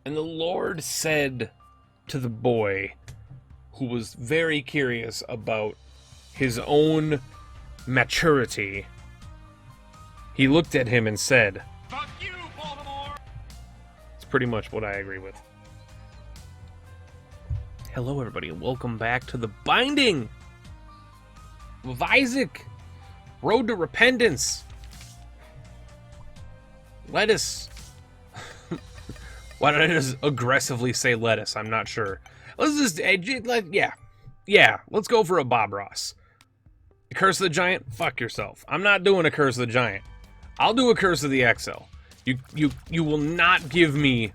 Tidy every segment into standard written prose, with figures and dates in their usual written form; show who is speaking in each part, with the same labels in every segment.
Speaker 1: And the Lord said to the boy, who was very curious about his own maturity, he looked at him and said, "Fuck you, Baltimore!" It's pretty much what I agree with. Hello, everybody, and welcome back to the Binding of Isaac. Road to Repentance. Lettuce. Why did I just aggressively say lettuce? I'm not sure. Let's just, yeah, let's go for a Bob Ross. Curse of the Giant? Fuck yourself. I'm not doing a Curse of the Giant. I'll do a Curse of the XL. You will not give me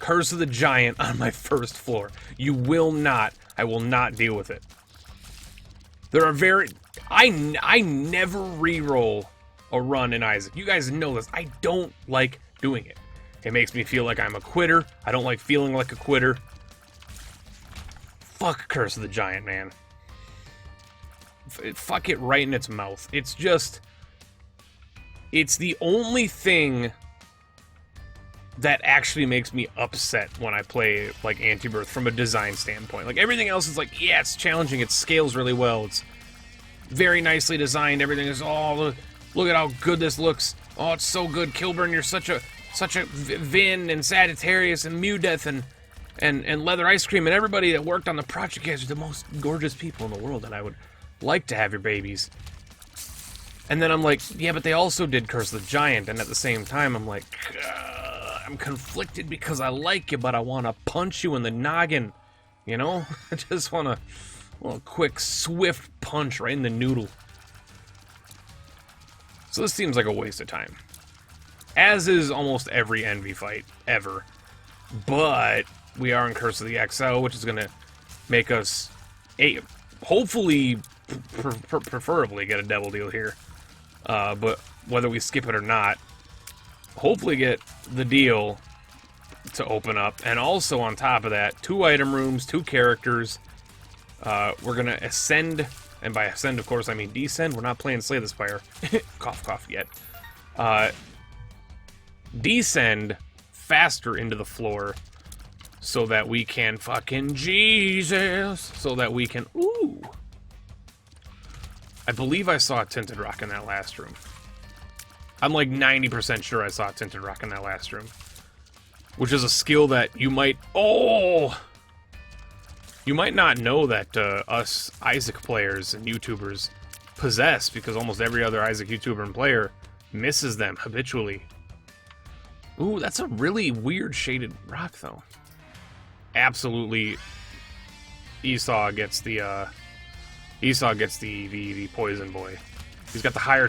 Speaker 1: Curse of the Giant on my first floor. You will not. I will not deal with it. There are I never re-roll a run in Isaac. You guys know this. I don't like doing it. It makes me feel like I'm a quitter. I don't like feeling like a quitter. Fuck Curse of the Giant, man. Fuck it right in its mouth. It's just... It's the only thing that actually makes me upset when I play, like, Antibirth from a design standpoint. Like, everything else is like, yeah, it's challenging, it scales really well, it's very nicely designed, everything is, oh, look at how good this looks, oh, it's so good, Kilburn, you're such a Vin and Sagittarius and Mewdeath and Leather Ice Cream and everybody that worked on the project, guys are the most gorgeous people in the world, and I would like to have your babies. And then I'm like, yeah, but they also did Curse of the Giant, and at the same time, I'm like, I'm conflicted because I like you, but I want to punch you in the noggin, you know? I just want a quick, swift punch right in the noodle. So this seems like a waste of time. As is almost every Envy fight, ever. But we are in Curse of the XL, which is going to make us, hopefully, preferably get a devil deal here. But whether we skip it or not, hopefully get the deal to open up. And also on top of that, 2 item rooms, 2 characters. We're going to ascend, and by ascend, of course, I mean descend. We're not playing Slay the Spire. Cough, cough, yet. Descend faster into the floor so that we can fucking Jesus, so that we can, ooh. I believe I saw a Tinted Rock in that last room. I'm like 90% sure I saw a Tinted Rock in that last room. Which is a skill that you might, you might not know that us Isaac players and YouTubers possess, because almost every other Isaac YouTuber and player misses them habitually. Ooh, that's a really weird shaded rock, though. Absolutely, Esau gets the poison boy. He's got the higher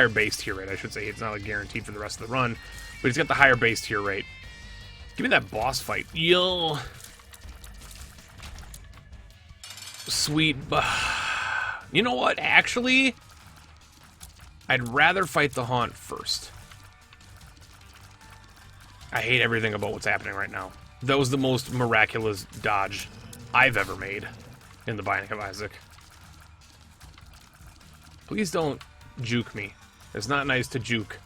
Speaker 1: base tier rate, I should say. It's not like guaranteed for the rest of the run, but he's got the higher base tier rate. Give me that boss fight. Yo. Sweet. You know what? Actually, I'd rather fight the Haunt first. I hate everything about what's happening right now. That was the most miraculous dodge I've ever made in the Binding of Isaac. Please don't juke me. It's not nice to juke.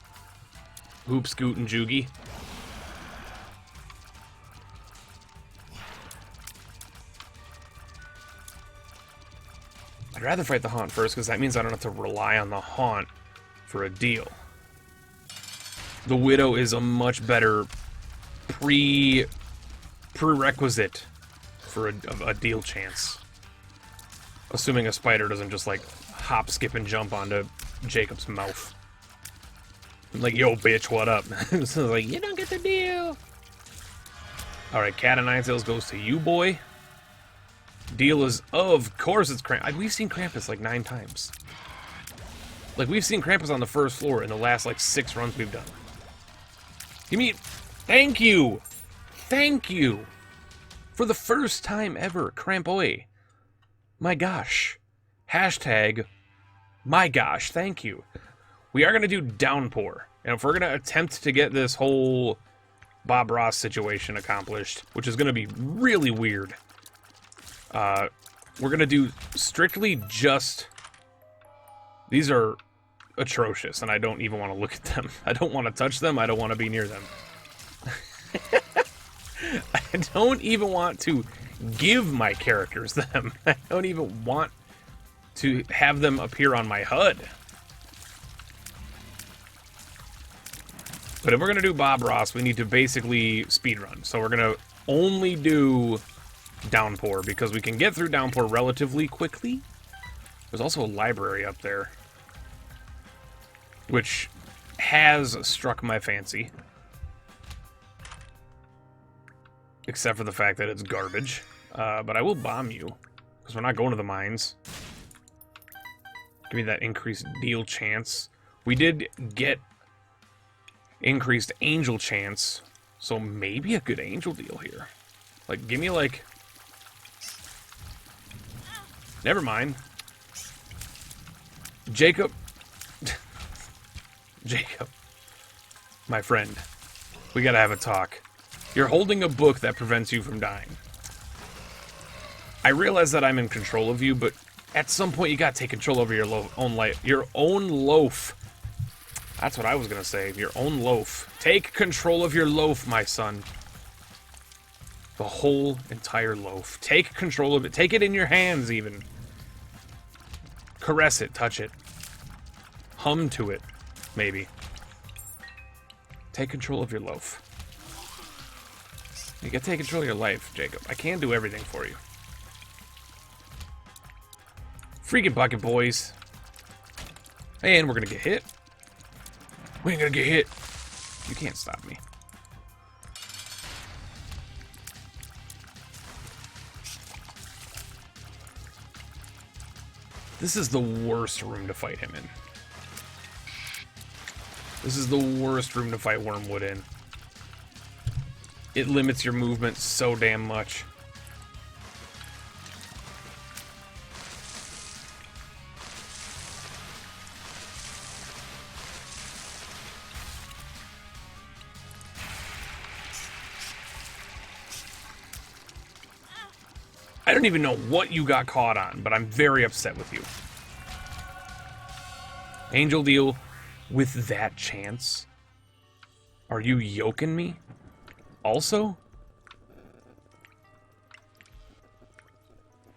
Speaker 1: Hoop, scoot, and joogie. I'd rather fight the Haunt first, because that means I don't have to rely on the Haunt for a deal. The Widow is a much better prerequisite for a deal chance. Assuming a spider doesn't just, like, hop, skip, and jump onto Jacob's mouth. Like, yo, bitch, what up? So like, you don't get the deal. Alright, Cat of Nine Tails goes to you, boy. Deal is, of course it's Krampus. We've seen Krampus like 9 times. Like, we've seen Krampus on the first floor in the last, like, 6 runs we've done. You mean, thank you! Thank you! For the first time ever, Krampoi. My gosh. Hashtag, my gosh, thank you. We are going to do Downpour. And if we're going to attempt to get this whole Bob Ross situation accomplished, which is going to be really weird, we're going to do strictly just... These are atrocious, and I don't even want to look at them. I don't want to touch them. I don't want to be near them. I don't even want to give my characters them. I don't even want to have them appear on my HUD. But if we're going to do Bob Ross, we need to basically speedrun. So we're going to only do Downpour, because we can get through Downpour relatively quickly. There's also a library up there, which has struck my fancy. Except for the fact that it's garbage. But I will bomb you, because we're not going to the mines. Give me that increased deal chance. We did get increased angel chance, so maybe a good angel deal here. Like, give me, like... Never mind. Jacob. Jacob. My friend. We gotta have a talk. You're holding a book that prevents you from dying. I realize that I'm in control of you, but at some point you gotta take control over your own life. Your own loaf. That's what I was gonna say. Your own loaf. Take control of your loaf, my son. The whole entire loaf. Take control of it. Take it in your hands, even. Caress it. Touch it. Hum to it, maybe. Take control of your loaf. You gotta take control of your life, Jacob. I can't do everything for you. Freaking bucket, boys. And we're gonna get hit. We ain't gonna get hit. You can't stop me. This is the worst room to fight him in. This is the worst room to fight Wormwood in. It limits your movement so damn much. I don't even know what you got caught on, but I'm very upset with you. Angel deal with that chance? Are you yoking me? Also?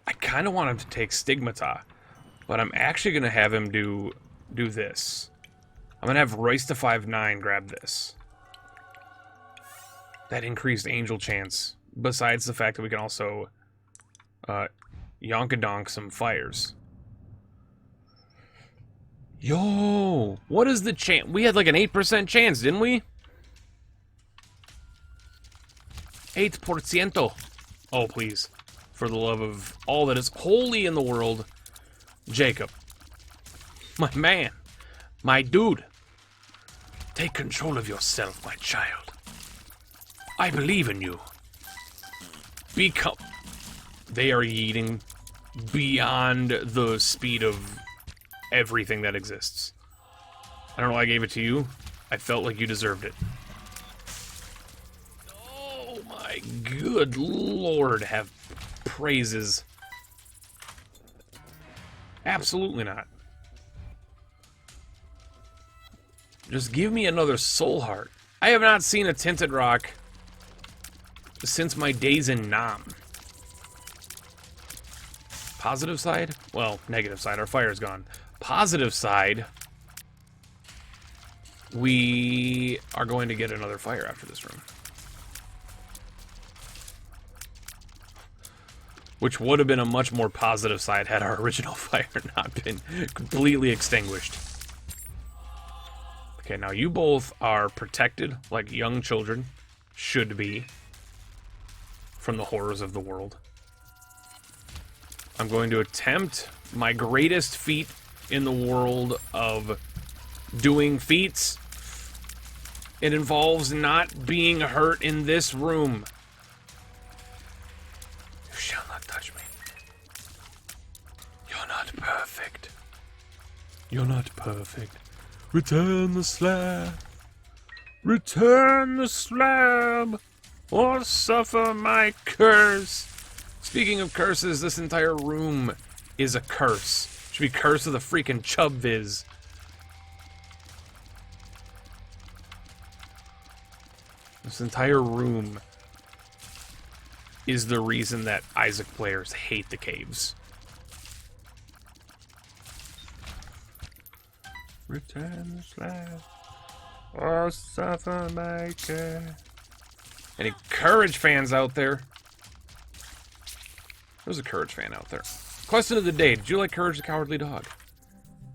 Speaker 1: I kind of want him to take Stigmata, but I'm actually going to have him do this. I'm going to have Royce to 5-9 grab this. That increased angel chance, besides the fact that we can also yonkadonk some fires. Yo! What is the chance? We had like an 8% chance, didn't we? 8%. Oh, please. For the love of all that is holy in the world, Jacob. My man. My dude. Take control of yourself, my child. I believe in you. Become... They are yeeting beyond the speed of everything that exists. I don't know why I gave it to you. I felt like you deserved it. Oh my good lord, have praises. Absolutely not. Just give me another soul heart. I have not seen a tinted rock since my days in Nam. Positive side? Well, negative side. Our fire's gone. Positive side, we are going to get another fire after this room. Which would have been a much more positive side had our original fire not been completely extinguished. Okay, now you both are protected like young children should be from the horrors of the world. I'm going to attempt my greatest feat in the world of doing feats. It involves not being hurt in this room. You shall not touch me. You're not perfect. You're not perfect. Return the slab. Return the slab, or suffer my curse. Speaking of curses, this entire room is a curse. It should be Curse of the freaking Chub Viz. This entire room is the reason that Isaac players hate the caves. Return the slash. Or suffer my care. Any Courage fans out there? There's a Courage fan out there. Question of the day. Did you like Courage the Cowardly Dog?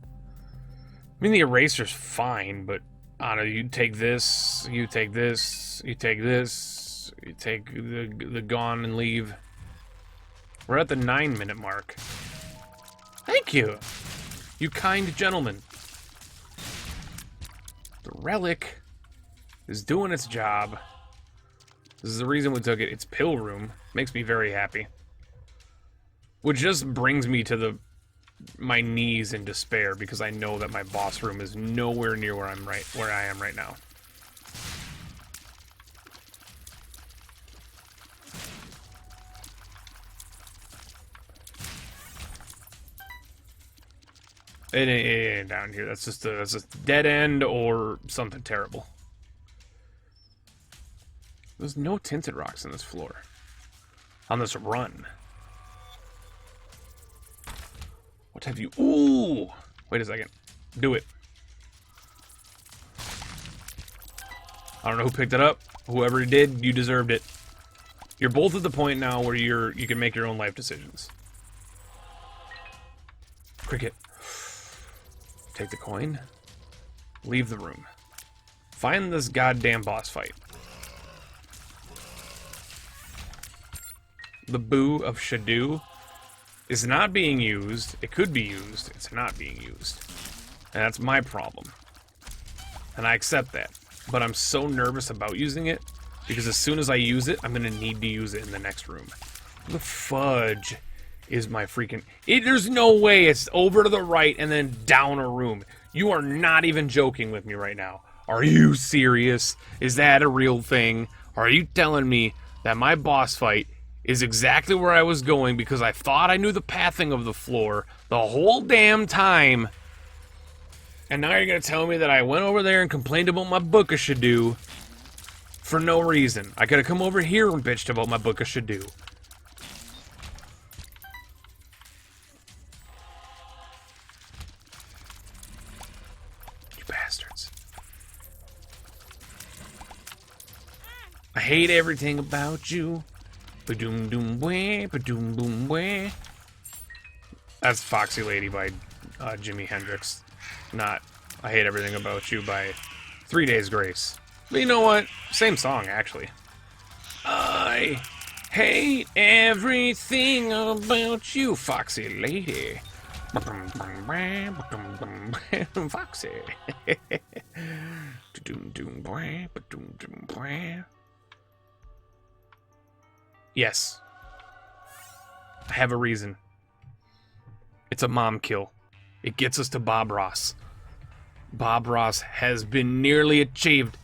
Speaker 1: I mean, the eraser's fine, but I don't know, you take this, you take this, you take this, you take the gone and leave. We're at the 9-minute mark. Thank you, you kind gentleman. The relic is doing its job. This is the reason we took it. It's pill room. Makes me very happy. Which just brings me to my knees in despair, because I know that my boss room is nowhere near where I am right now. It ain't down here. That's just a dead end or something terrible. There's no tinted rocks on this floor. On this run. What have you... Ooh! Wait a second. Do it. I don't know who picked it up. Whoever did, you deserved it. You're both at the point now where you can make your own life decisions. Cricket. Take the coin. Leave the room. Find this goddamn boss fight. The Boo of Shadoo is not being used. It could be used. It's not being used. And that's my problem. And I accept that. But I'm so nervous about using it, because as soon as I use it, I'm going to need to use it in the next room. The fudge is my freaking... there's no way it's over to the right and then down a room. You are not even joking with me right now. Are you serious? Is that a real thing? Are you telling me that my boss fight is exactly where I was going because I thought I knew the pathing of the floor the whole damn time, and now you're going to tell me that I went over there and complained about my book of Shadoo for no reason? I could have come over here and bitched about my book of Shadoo. You bastards. I hate everything about you. Ba-doom doom way, ba-doom boom way. That's Foxy Lady by Jimi Hendrix. Not I Hate Everything About You by 3 Days Grace. But you know what? Same song, actually. I hate everything about you, Foxy Lady. Foxy. Yes. I have a reason. It's a mom kill. It gets us to Bob Ross. Bob Ross has been nearly achieved.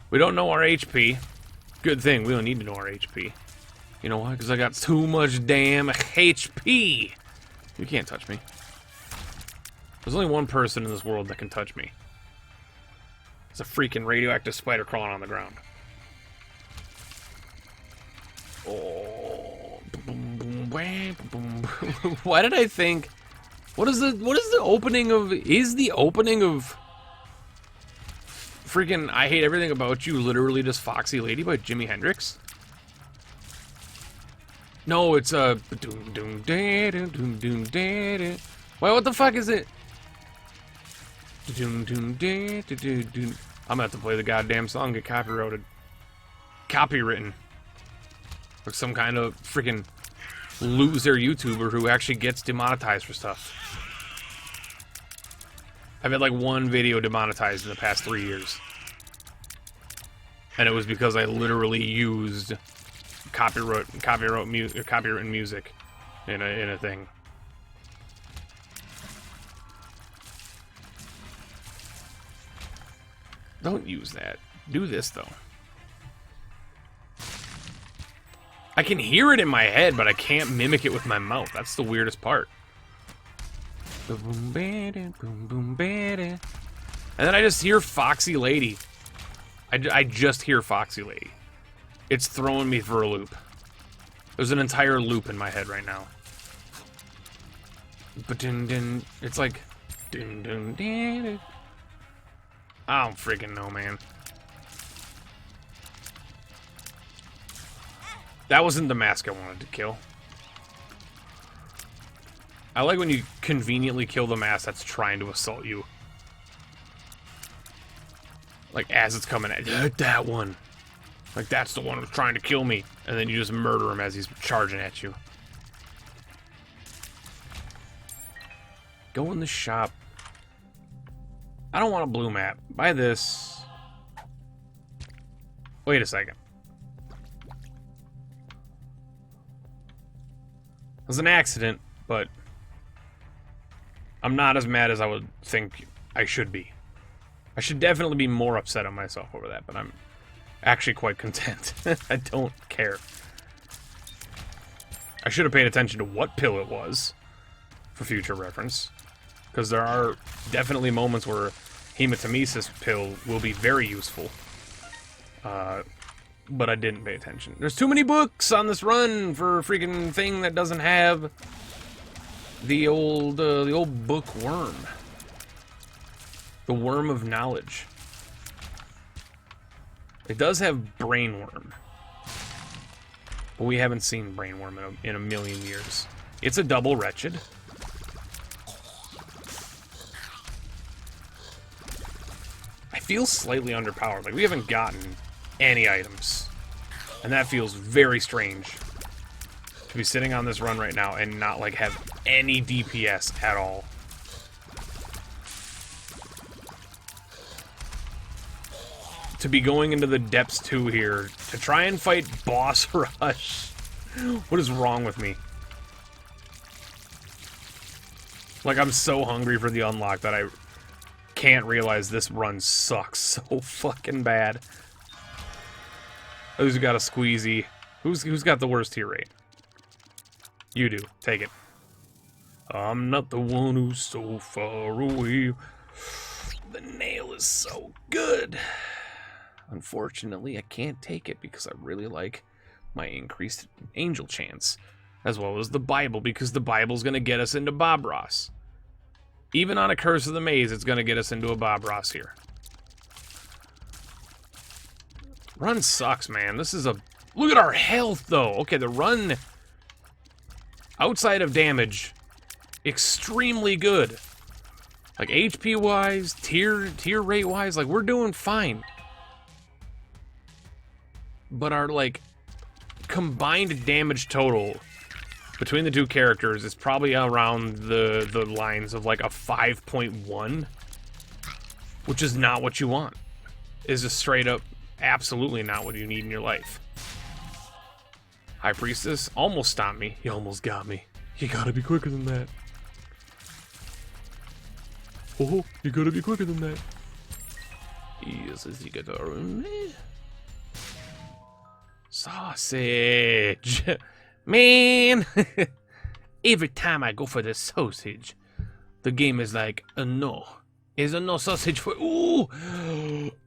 Speaker 1: We don't know our HP. Good thing, we don't need to know our HP. You know why? Because I got too much damn HP. You can't touch me. There's only one person in this world that can touch me. It's a freaking radioactive spider crawling on the ground. Oh. Why did I think... What is the opening of... Is the opening of... Freaking I Hate Everything About You literally just Foxy Lady by Jimi Hendrix? No, it's Why, what the fuck is it? I'm gonna have to play the goddamn song, get copyrighted. Copywritten. Like some kind of freaking loser YouTuber who actually gets demonetized for stuff. I've had like one video demonetized in the past 3 years. And it was because I literally used copywritten music in a thing. Don't use that. Do this though. I can hear it in my head, but I can't mimic it with my mouth. That's the weirdest part. And then I just hear Foxy Lady. I just hear Foxy Lady. It's throwing me for a loop. There's an entire loop in my head right now. But it's like I don't freaking know, man. That wasn't the mask I wanted to kill. I like when you conveniently kill the mask that's trying to assault you. Like, as it's coming at you. That one. Like, that's the one who's trying to kill me. And then you just murder him as he's charging at you. Go in the shop. I don't want a blue map. Buy this. Wait a second. It was an accident, but I'm not as mad as I would think I should be. I should definitely be more upset at myself over that, but I'm actually quite content. I don't care. I should have paid attention to what pill it was for future reference, because there are definitely moments where hematemesis pill will be very useful. But I didn't pay attention. There's too many books on this run for a freaking thing that doesn't have the old book worm. The worm of knowledge. It does have brainworm, but we haven't seen brainworm in a million years. It's a double wretched. I feel slightly underpowered. Like, we haven't gotten any items, and that feels very strange to be sitting on this run right now and not like have any DPS at all. To be going into the depths 2 here to try and fight boss rush. What is wrong with me? Like, I'm so hungry for the unlock that I can't realize this run sucks so fucking bad. Who's got a squeezy? Who's got the worst tier rate? You do. Take it. I'm not the one who's so far away. The nail is so good. Unfortunately, I can't take it because I really like my increased angel chance, as well as the Bible, because the Bible's going to get us into Bob Ross. Even on a Curse of the Maze, it's going to get us into a Bob Ross here. Run sucks, man. This is a... Look at our health, though. Okay, the run, outside of damage, extremely good. Like, HP-wise, tier rate-wise, like, we're doing fine. But our, like, combined damage total between the two characters is probably around the lines of, like, a 5.1, which is not what you want. Is just straight up absolutely not what you need in your life. High Priestess almost stopped me. You almost got me. You gotta be quicker than that. Oh, you gotta be quicker than that. Yes, you got to... Sausage. Man. Every time I go for the sausage, the game is like, no. Is there no sausage for... Ooh.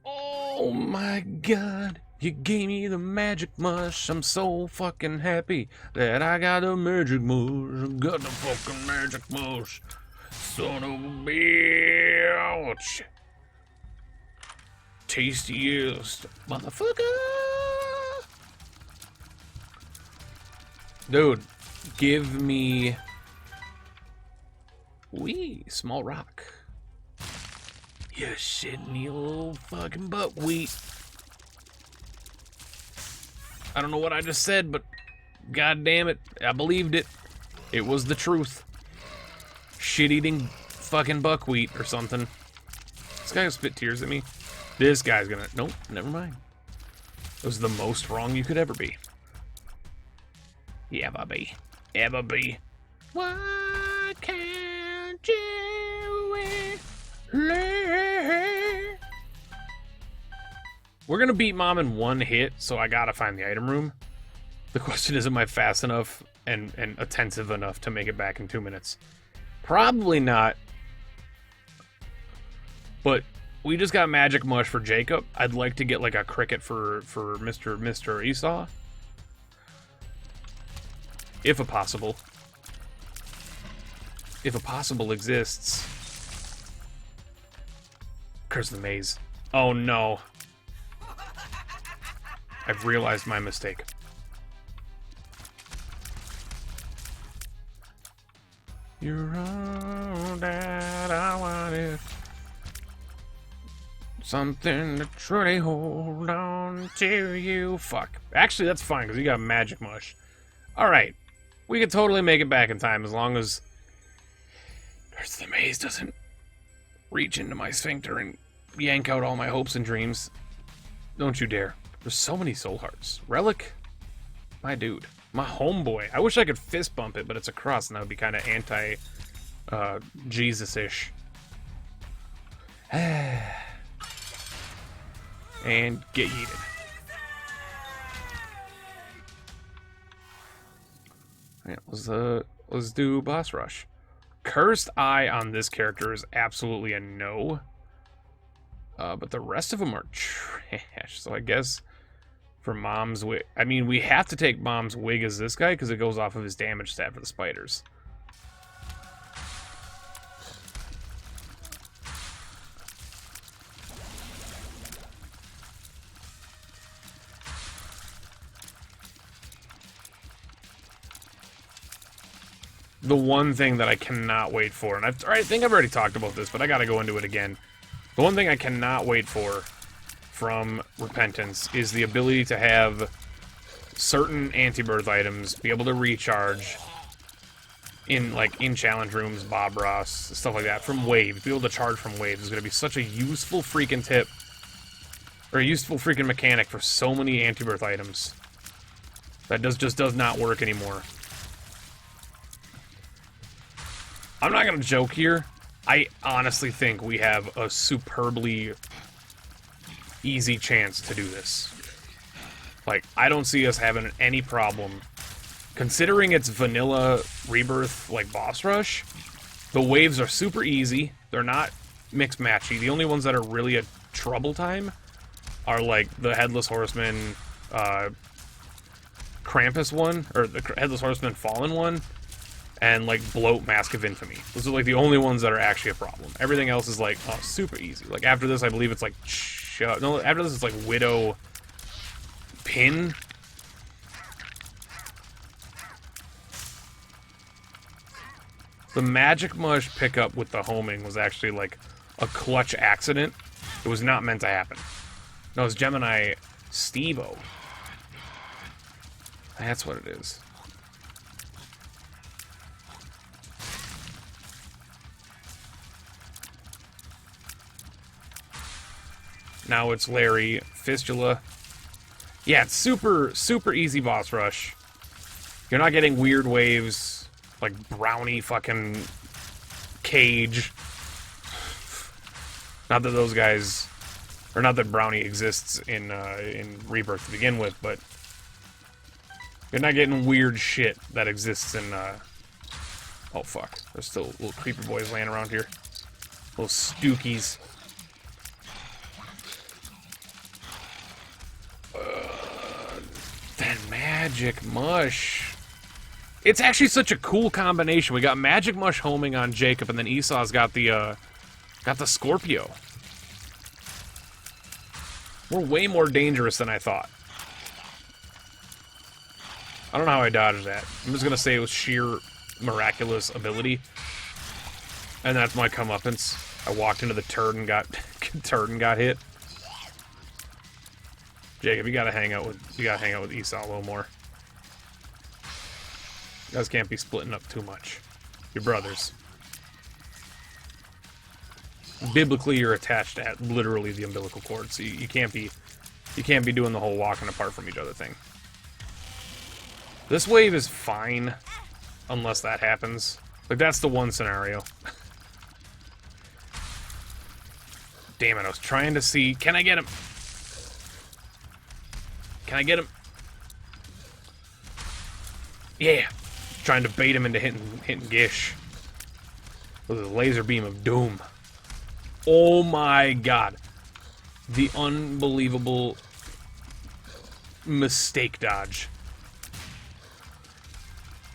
Speaker 1: Oh my god. You gave me the magic mush. I'm so fucking happy that I got a magic mush. I got the fucking magic mush. Son of a bitch. Tastiest motherfucker. Dude, give me... Wee, small rock. You shitting your little fucking buckwheat. I don't know what I just said, but god damn it, I believed it. It was the truth. Shit-eating fucking buckwheat or something. This guy gonna spit tears at me. This guy's gonna... Nope, never mind. It was the most wrong you could ever be. Ever be. Ever be. Why can't you learn? We're gonna beat Mom in one hit, so I gotta find the item room. The question is, am I fast enough and attentive enough to make it back in 2 minutes? Probably not. But we just got Magic Mush for Jacob. I'd like to get like a cricket for Mr. Esau. If a possible. If a possible exists. Curse of the maze. Oh no. I've realized my mistake. You're all that I wanted. Something to truly hold on to you. Fuck. Actually, that's fine, because you got magic mush. Alright. We could totally make it back in time, as long as Curse of the Maze doesn't reach into my sphincter and yank out all my hopes and dreams. Don't you dare. There's so many soul hearts. Relic? My dude. My homeboy. I wish I could fist bump it, but it's a cross, and that would be kind of anti Jesus-ish. And get yeeted. Alright, let's do boss rush. Cursed Eye on this character is absolutely a no. But the rest of them are trash. So I guess for Mom's Wig... I mean, we have to take Mom's Wig as this guy because it goes off of his damage stat for the spiders. The one thing that I cannot wait for, and I think I've already talked about this, but I gotta go into it again. The one thing I cannot wait for from Repentance is the ability to have certain Antibirth items be able to recharge in challenge rooms, Bob Ross, stuff like that, from waves. Be able to charge from waves is gonna be such a useful freaking tip, or a useful freaking mechanic for so many Antibirth items. That just does not work anymore. I'm not gonna joke here. I honestly think we have a superbly easy chance to do this. Like, I don't see us having any problem. Considering it's vanilla Rebirth, like, boss rush, the waves are super easy. They're not mixed matchy. The only ones that are really a trouble time are, like, the Headless Horseman, Krampus one, or the Headless Horseman Fallen one, and, like, Bloat Mask of Infamy. Those are, like, the only ones that are actually a problem. Everything else is, like, oh, super easy. Like, after this, I believe it's, like, no, after this, it's, like, Widow Pin. The Magic Mush pickup with the homing was actually, like, a clutch accident. It was not meant to happen. No, it's Gemini Steve-O. That's what it is. Now it's Larry Fistula. Yeah, it's super easy boss rush. You're not getting weird waves like Brownie fucking Cage. Not that those guys, or not that Brownie exists in Rebirth to begin with, but you're not getting weird shit that exists in. Oh fuck! There's still little creeper boys laying around here. Little stookies. That Magic Mush. It's actually such a cool combination. We got Magic Mush homing on Jacob, and then Esau's got the Scorpio. We're way more dangerous than I thought. I don't know how I dodged that. I'm just gonna say it was sheer miraculous ability. And that's my comeuppance. I walked into the turd and got hit. Jacob, you gotta hang out with Esau a little more. You guys can't be splitting up too much. You're brothers. Biblically, you're attached at literally the umbilical cord, so you can't be doing the whole walking apart from each other thing. This wave is fine, unless that happens. Like, that's the one scenario. Damn it, I was trying to see... Can I get him? Can I get him? Yeah! Trying to bait him into hitting Gish. With a laser beam of doom. Oh my god. The unbelievable mistake dodge.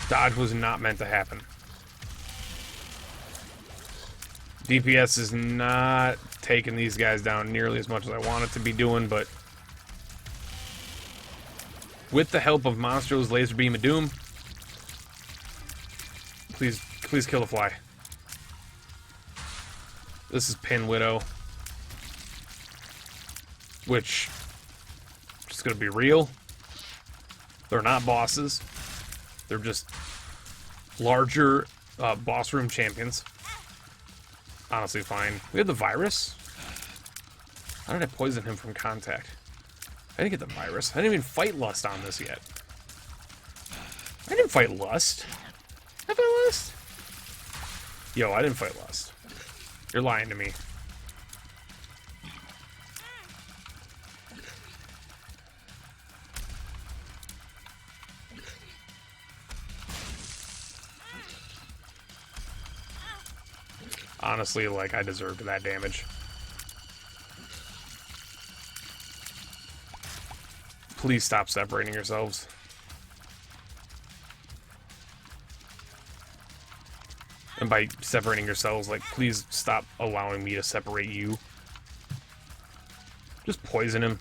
Speaker 1: Dodge was not meant to happen. DPS is not taking these guys down nearly as much as I want it to be doing, but with the help of Monstro's Laser Beam of Doom, please kill the fly. This is Pin Widow, which, just gonna be real, they're not bosses. They're just larger boss room champions. Honestly fine. We have the virus? How did I poison him from contact? I didn't get the virus. I didn't even fight Lust on this yet. I didn't fight Lust. I fight Lust? Yo, I didn't fight Lust. You're lying to me. Honestly, like, I deserved that damage. Please stop separating yourselves. And by separating yourselves, like, please stop allowing me to separate you. Just poison him.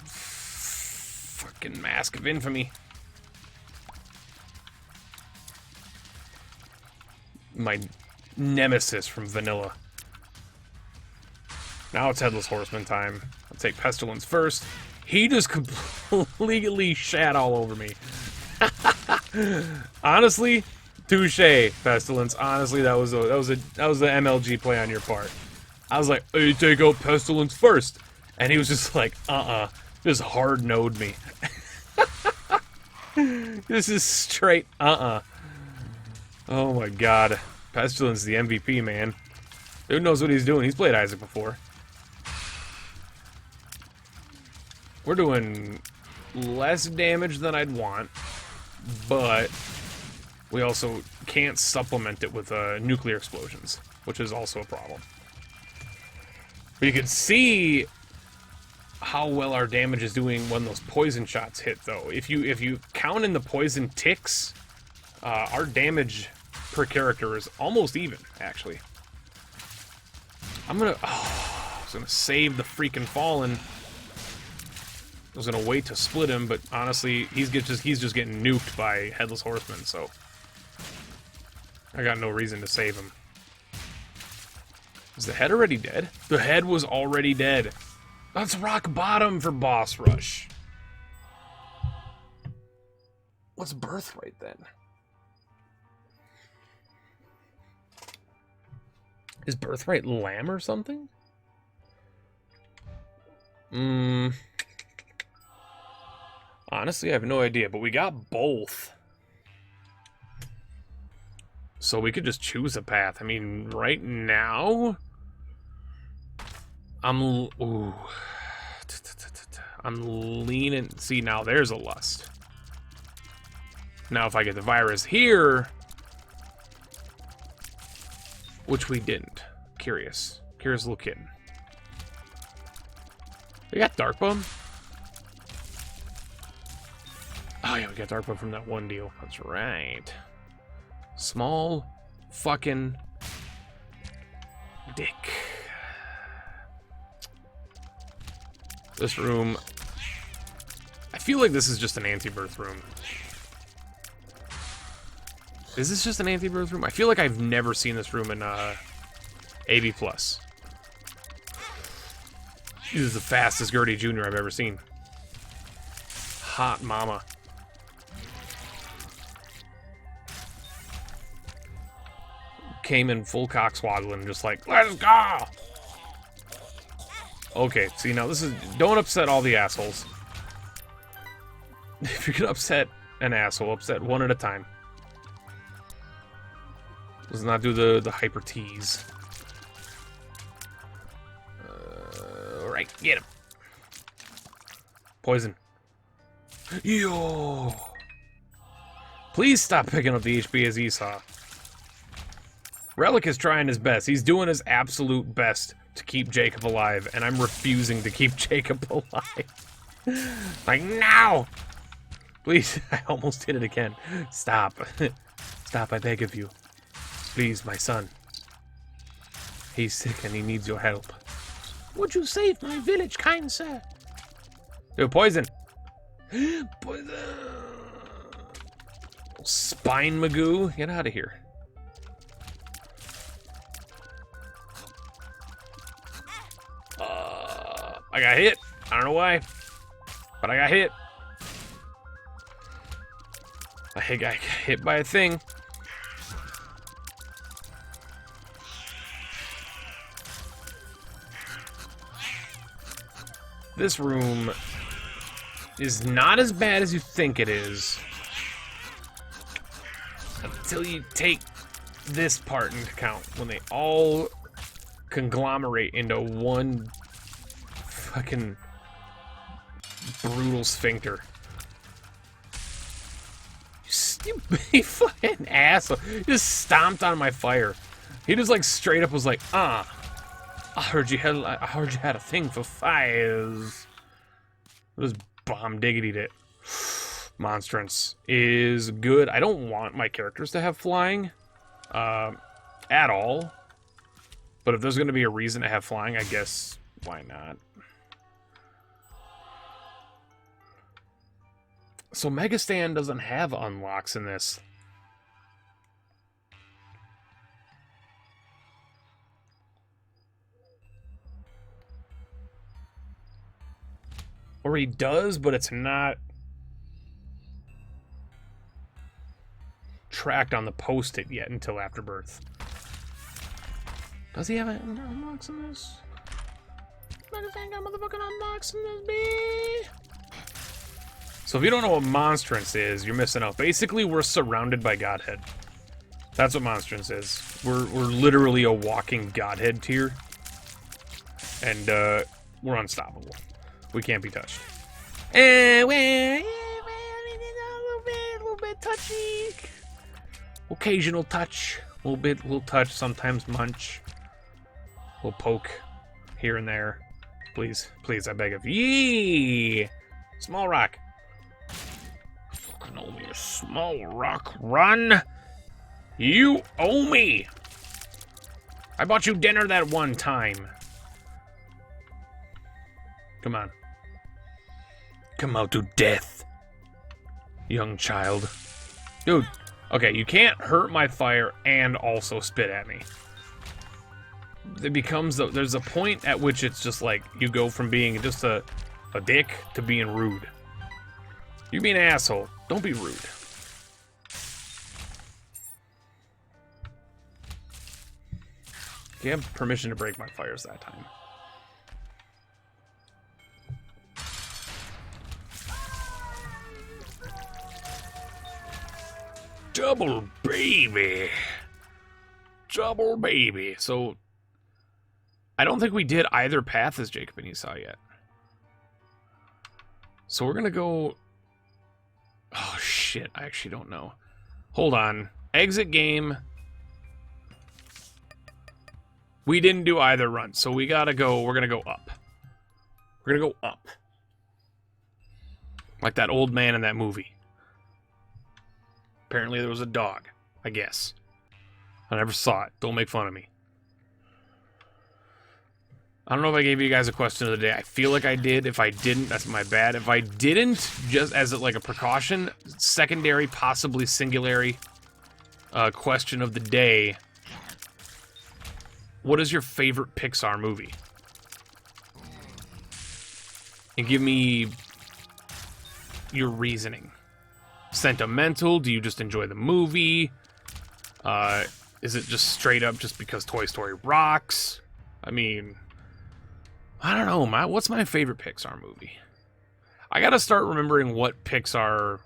Speaker 1: Fucking Mask of Infamy. My nemesis from vanilla. Now it's Headless Horseman time. I'll take Pestilence first. He just completely shat all over me. Honestly, touche, Pestilence. Honestly, that was the MLG play on your part. I was like, hey, take out Pestilence first, and he was just like, just hard node me. This is straight Oh my god. Pestilence is the MVP, man. Dude knows what he's doing. He's played Isaac before. We're doing less damage than I'd want, but we also can't supplement it with nuclear explosions, which is also a problem. But you can see how well our damage is doing when those poison shots hit, though. If you count in the poison ticks, our damage per character is almost even, actually. I was gonna save the freaking Fallen. I was gonna wait to split him, but honestly, he's just getting nuked by Headless Horseman, so I got no reason to save him. Is the head already dead? The head was already dead. That's rock bottom for boss rush. What's Birthright then? Is Birthright lamb or something? Honestly, I have no idea, but we got both. So we could just choose a path. I mean, right now, I'm leaning. See, now there's a Lust. Now if I get the virus here, which we didn't. Curious little kitten. We got Dark Bum. Oh yeah, we got Dark Bum from that one deal. That's right. Small fucking dick. This room, I feel like this is just an Antibirth room. Is this just an Antibirth room? I feel like I've never seen this room in AB+. This is the fastest Gertie Jr. I've ever seen. Hot mama. Came in full cockswaddling, just like, let's go! Okay, see, now this is... Don't upset all the assholes. If you're gonna upset an asshole, upset one at a time. Let's not do the hyper tease. Alright, get him. Poison. Yo! Please stop picking up the HP as Esau. Relic is trying his best. He's doing his absolute best to keep Jacob alive, and I'm refusing to keep Jacob alive. Like, now! Please, I almost did it again. Stop. Stop, I beg of you. Please, my son. He's sick and he needs your help. Would you save my village, kind sir? Yo, poison! Poison! Spine Magoo, get out of here. I got hit. I don't know why, but I got hit. I got hit by a thing. This room is not as bad as you think it is until you take this part into account, when they all conglomerate into one fucking brutal sphincter. You fucking asshole. He just stomped on my fire. He just like straight up was like, I heard you had a thing for fires. Just bomb diggity it. Monstrance is good. I don't want my characters to have flying at all. But if there's going to be a reason to have flying, I guess why not? So Megastan doesn't have unlocks in this. Or he does, but it's not tracked on the post-it yet until after birth. Does he have unlocks in this? Megastan got motherfucking unlocks in this, bitch. So if you don't know what Monstrance is, you're missing out. Basically, we're surrounded by Godhead. That's what Monstrance is. We're literally a walking Godhead tier. And we're unstoppable. We can't be touched. A little bit touchy. Occasional touch. A little touch, sometimes munch. We'll poke here and there. Please, please, I beg of you. Yee! Small rock. Fucking owe me a small rock run. You owe me. I bought you dinner that one time. Come on. Come out to death, young child. Dude, okay, you can't hurt my fire and also spit at me. It becomes, there's a point at which it's just like, you go from being just a dick to being rude. You be an asshole. Don't be rude. You have permission to break my fires that time. Double baby. Double baby. So, I don't think we did either path as Jacob and Esau yet. So we're gonna go... Oh, shit. I actually don't know. Hold on. Exit game. We didn't do either run, so we gotta go... We're gonna go up. We're gonna go up. Like that old man in that movie. Apparently there was a dog, I guess. I never saw it. Don't make fun of me. I don't know if I gave you guys a question of the day. I feel like I did. If I didn't, that's my bad. If I didn't, just as like a precaution, secondary, possibly singularly, question of the day. What is your favorite Pixar movie? And give me your reasoning. Sentimental? Do you just enjoy the movie? Is it just straight up just because Toy Story rocks? I mean, I don't know. What's my favorite Pixar movie? I gotta start remembering what Pixar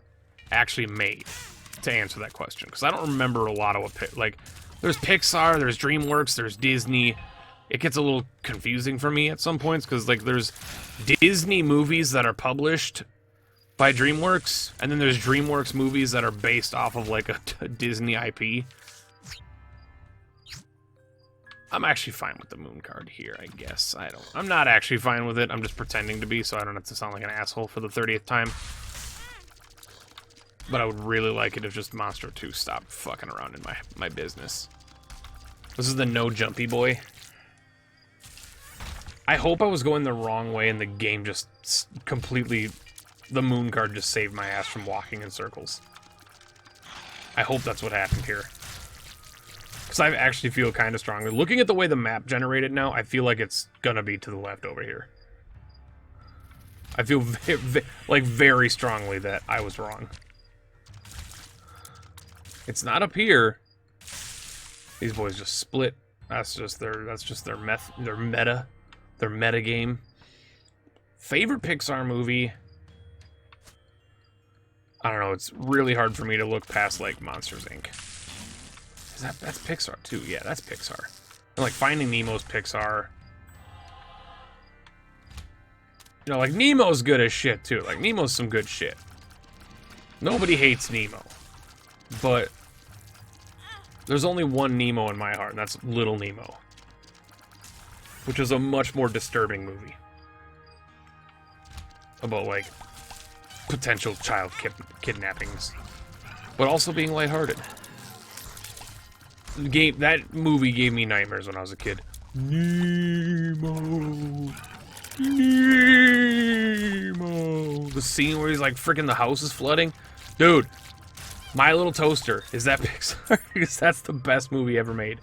Speaker 1: actually made to answer that question, because I don't remember a lot of what like. There's Pixar, there's DreamWorks, there's Disney. It gets a little confusing for me at some points, because like there's Disney movies that are published by DreamWorks, and then there's DreamWorks movies that are based off of like a Disney IP. I'm actually fine with the moon card here, I guess. I'm not actually fine with it. I'm just pretending to be, so I don't have to sound like an asshole for the 30th time. But I would really like it if just Monster 2 stopped fucking around in my business. This is the no jumpy boy. I hope I was going the wrong way and the game just completely... The moon card just saved my ass from walking in circles. I hope that's what happened here. Because I actually feel kind of strongly. Looking at the way the map generated now, I feel like it's gonna be to the left over here. I feel very strongly that I was wrong. It's not up here. These boys just split. That's just their meta game. Favorite Pixar movie? I don't know, it's really hard for me to look past like Monsters Inc. That's Pixar too. Yeah, that's Pixar. And like Finding Nemo's Pixar. You know, like Nemo's good as shit too. Like Nemo's some good shit. Nobody hates Nemo. But there's only one Nemo in my heart, and that's Little Nemo. Which is a much more disturbing movie. About, like, potential child kidnappings. But also being lighthearted. That movie gave me nightmares when I was a kid. Nemo! Nemo! The scene where he's like, freaking the house is flooding. Dude! My Little Toaster, is that Pixar? Because that's the best movie ever made.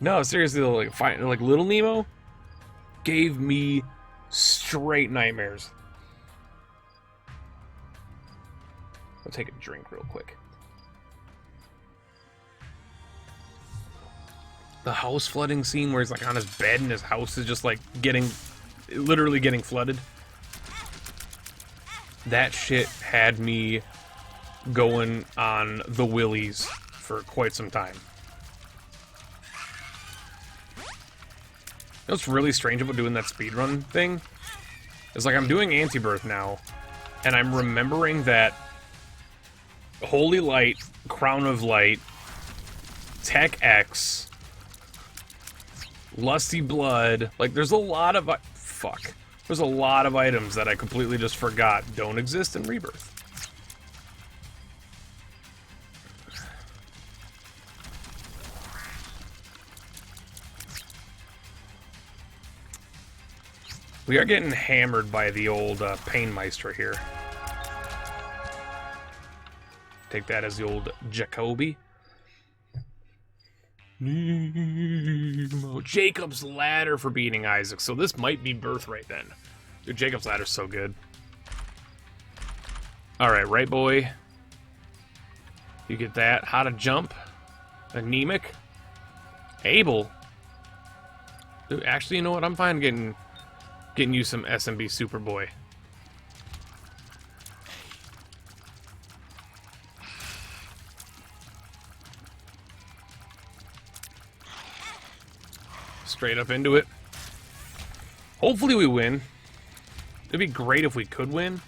Speaker 1: No, seriously, like Little Nemo gave me straight nightmares. I'll take a drink real quick. The house flooding scene where he's like on his bed and his house is just like literally getting flooded. That shit had me going on the willies for quite some time. You know what's really strange about doing that speedrun thing? Is like I'm doing Antibirth now, and I'm remembering that Holy Light, Crown of Light, Tech X, Lusty Blood, like there's a lot of... There's a lot of items that I completely just forgot don't exist in Rebirth. We are getting hammered by the old Painmeister here. Take that as the old Jacoby. Nemo. Jacob's Ladder for beating Isaac. So this might be Birthright then. Dude, Jacob's Ladder's so good. Alright, right boy. You get that. How to jump. Anemic. Able. Dude, actually, you know what? I'm fine getting you some SMB Superboy. Straight up into it. Hopefully we win. It'd be great if we could win.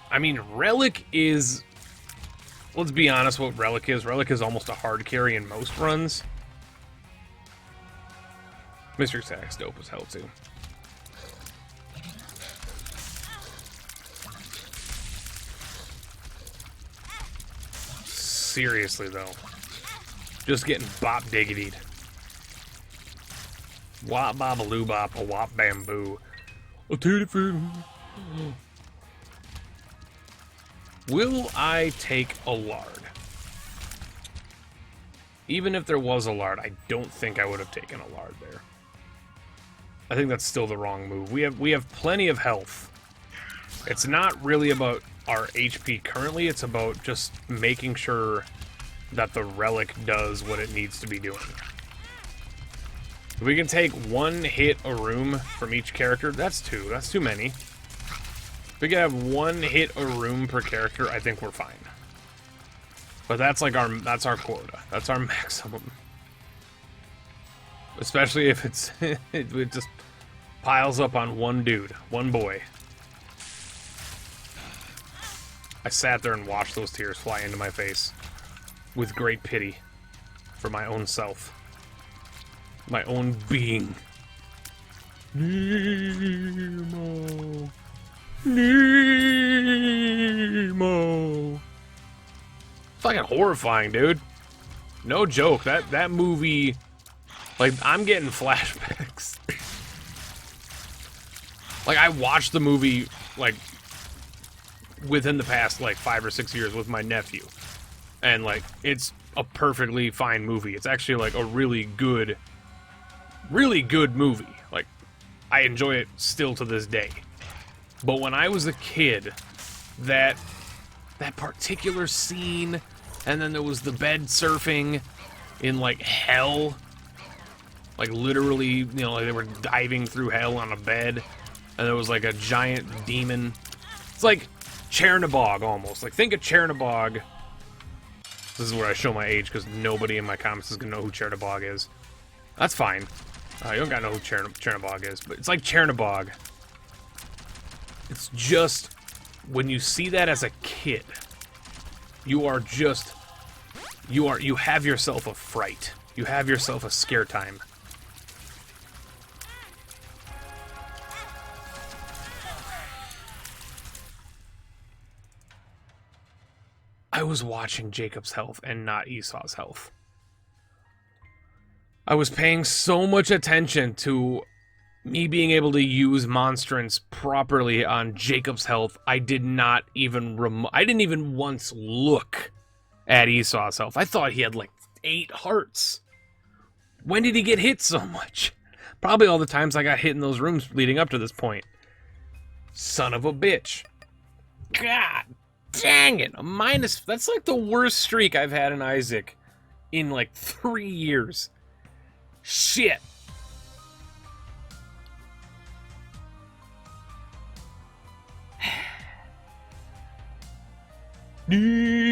Speaker 1: I mean, Relic is... Let's be honest what Relic is. Relic is almost a hard carry in most runs. Mr. Stack's dope as hell, too. Seriously, though. Just getting bop diggitied. Wop babaloo bop, a wop bamboo. A tooty foo. Will I take a lard? Even if there was a lard, I don't think I would have taken a lard there. I think that's still the wrong move. We have plenty of health. It's not really about our HP currently, it's about just making sure that the relic does what it needs to be doing. If we can take one hit a room from each character, that's two. That's too many. If we can have one hit a room per character, I think we're fine. But that's like that's our quota. That's our maximum. Especially if it just piles up on one dude, one boy. I sat there and watched those tears fly into my face with great pity for my own self, my own being. Nemo. Nemo. Fucking horrifying, dude. No joke. That movie, like, I'm getting flashbacks. Like, I watched the movie, like, within the past, like, 5 or 6 years with my nephew. And, like, it's a perfectly fine movie. It's actually, like, a really good movie. Like, I enjoy it still to this day. But when I was a kid, that particular scene, and then there was the bed surfing in, like, hell. Like, literally, you know, like they were diving through hell on a bed, and there was, like, a giant demon. It's like Chernobog, almost. Like, think of Chernobog. This is where I show my age, because nobody in my comments is going to know who Chernobog is. That's fine. You don't gotta know who Chernobog is, but it's like Chernobog. It's just, when you see that as a kid, you are just, you have yourself a fright. You have yourself a scare time. I was watching Jacob's health and not Esau's health. I was paying so much attention to me being able to use monstrance properly on Jacob's health. I did not even I didn't even once look at Esau's health. I thought he had like 8 hearts. When did he get hit so much? Probably all the times I got hit in those rooms leading up to this point. Son of a bitch. God dang it. A minus. That's like the worst streak I've had in Isaac in like 3 years. Shit. Nemo.